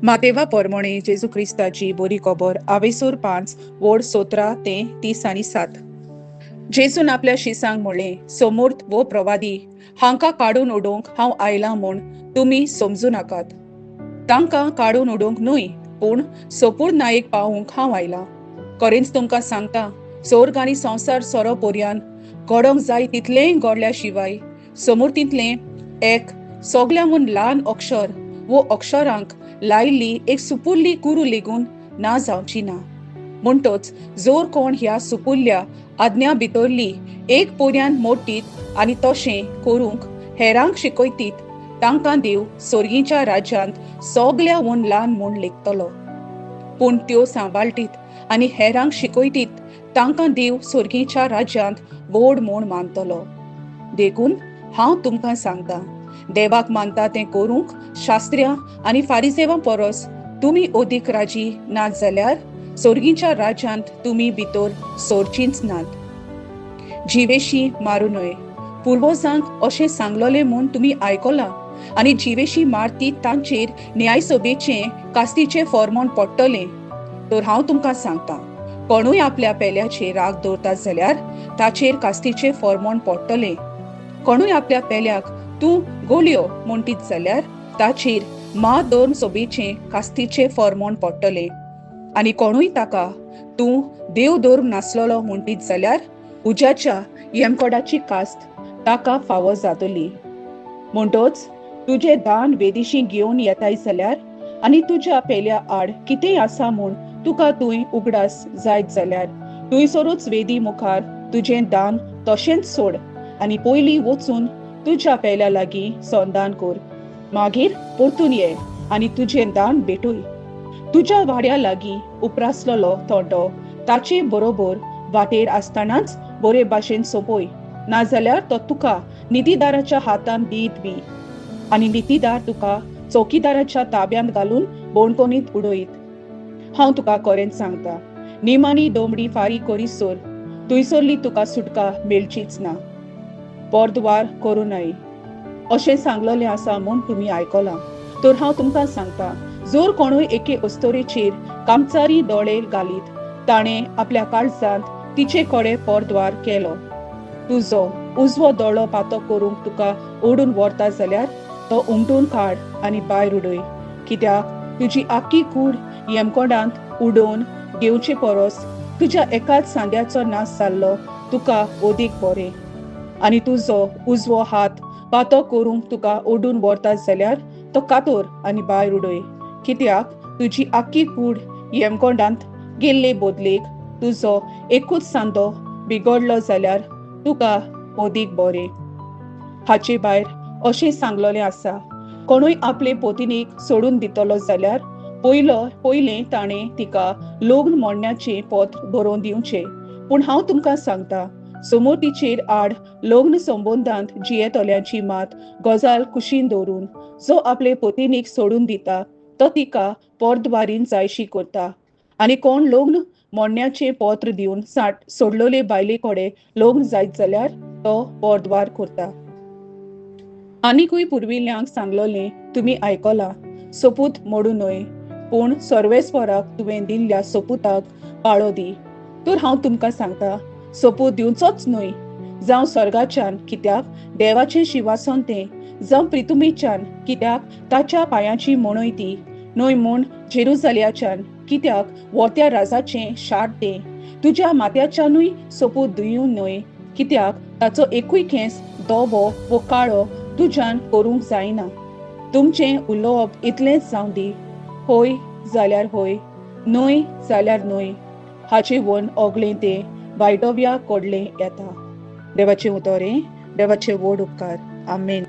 मातेवा पोरमोणे जेजू क्रिस्ताची बोरी खबर आवेसूर 5 वोड 17 ते 30 आणि 7. जेजून आपल्या शिसांक म्हणले, समूर्त वो प्रवादी हांकां काडून उडोवंक हांव आयलां म्हूण तुमी समजू नाकात. तांकां काडून उडोवंक न्हय, पूण सोपूर नायक पावूंक हांव आयलां. खरेंच तुमकां सांगता, स्वर्ग आनी संवसार सोरो पर्यान घडोवंक जाय तितलेंय घडल्या शिवाय समूर्तींतलें एक सगल्याहून ल्हान अक्षर वो अक्षरांक लायिल्ली एक सुपुल्ली कुरू लेगून ना जावची ना. म्हणटोच जोर कोण ह्या सुपुल्ल्या आज्ञा भितरली एक पर्यान मोडटीत आनी तशें करूंक हेरांक शिकयतीत, तांकां देव सोर्गीच्या राज्यांत सगल्याहून ल्हान म्हूण लेखतलो. पूण त्यो सांबाळटीत आनी हेरांक शिकयतीत, तांकां देव सोर्गीच्या राज्यांत व्हड म्हूण मानतलो. देखून हांव तुमकां सांगता, देवाक मानता तें करूंक शास्त्रियां आनी फारिसेवां परस तुमी ओदीक राजी नात जाल्यार सोर्गीच्या राज्यांत तुमी भितर सोरचींच नात. जिवेशी मारूं न्हय. पुर्वजांक अशें सांगलोलें म्हूण तुमी आयकलां, आनी जिवेशी मारतीत तांचेर न्यायसभेचें कास्तीचें फर्मोण पडटलें. तर हांव तुमकां सांगता, कोणूय आपल्या पेल्याचेर राग दवरता जाल्यार ताचेर कास्तीचें फर्मोण पडटलें. कोणूय आपल्या पेल्याक तूं गोलियो म्हणटीत जाल्यार ताचेर दोन सोबेचें कास्तीचें फर्मोण पडटलें. आनी कोणूय ताका तूं देव धरून नासलोलो म्हणटीत जाल्यार उज्याच्या येमकोडाची कास्त ताका फावो जातली. म्हणटोच तुजें दान वेदिशी घेवन येताय जाल्यार आनी तुज्या पेल्या आड कितेंय आसा म्हूण तुका थंय उगडास जायत जाल्यार थंयसरूच वेदी मुखार तुजें दान तशेंच सोड आनी पयलीं वचून तुज्या पेल्या लागीं संधान कर. मागीर परतून ये आनी तुजें दान भेटूय. तुज्या वाड्या लागीं उपरासलोलो तोंडो ताचे बरोबर वाटेर आसतनाच बरे भाशेन सोंपय, नाजाल्यार तो तुका नितीदाराच्या हातान दीत बी, आनी नितीदार तुका चौकीदाराच्या ताब्यांत घालून बोणकोनीत उडयत. हांव तुका खरेंच सांगता, निमाणी दोमडी फारी करीसर थंयसरली तुका सुटका मेळचीच ना. पोरद्वार करूं न्हय अशें सांगलोलें आसा म्हूण तुमी आयकलां. तर हांव तुमकां सांगता, जोर कोणूय एके अस्तोरेचेर कामचारी दोळे घालीत ताणें आपल्या काळजांत तिचे कडेन पोरद्वार केलो. तुजो उजवो दोळो पातो करूंक तुका ओडून व्हरता जाल्यार तो उमटून काड आनी भायर उडय. कित्याक तुजी आख्खी कूड येमकोडांत उडोवन घेवचे परस तुज्या एकाच सांद्याचो नाश जाल्लो तुका ओदीक बरें. आनी तुजो उजवो हात पातो करूंक तुका ओडून व्हरता जाल्यार तो कातोर आनी भायर उडय. कित्याक तुजी आख्खी कूड येमकोडांत गेल्ले बदलेक तुजो एकूच सांदो बिगडलो जाल्यार तुका ओदीक बरें. हाचे भायर अशें सांगलोलें आसा, कोणूय आपले पोतिनीक सोडून दितलो जाल्यार पयलें ताणें तिका लग्न मोडण्याचें पत्र बरोवन दिवचें. पूण हांव तुमकां सांगता, समोर्तीचेर आड लग्न संबंदांत जियेतोल्यांची मात गजाल कुशीन दवरून जो आपले पोतिनीक सोडून दिता तो तिका पोरद्वारीन जायशी करता. आनी कोण लग्न मोडण्याचें पत्र दिवन सोडलोले बायले कडेन लग्न जायत जाल्यार तो पोरद्वार करता. आनीकूय पुर्विल्ल्यांक सांगलोलें तुमी आयकलां, सोपूत मोडूं न्हय, पूण सर्वेस्वराक तुवें दिल्ल्या सोपुताक पाळो दी. तर हांव तुमकां सांगता, सोपूत दिवचोच न्हय, जावं स्वर्गाच्यान कित्याक देवाचें शिवासन तें, जावं प्रितुमेच्यान कित्याक ताच्या पांयाची मणय ती, न्हय म्हूण जेरुजाल्याच्यान कित्याक वर्त्या राजाचें शार तें. तुज्या माथ्याच्यानूय सोपूत दिवं न्हय, कित्याक ताचो एकूय केंस धवो वो काळो तुज्यान करूंक जायना. तुमचें उलोवप इतलेंच जावं दी, होय जाल्यार होय, न्हय जाल्यार न्हय. हाचे वन ओगलें तें वायटव्या कोडलें येता. देवाचें उतोरें, देवाचे व्हड उपकार. आमेन.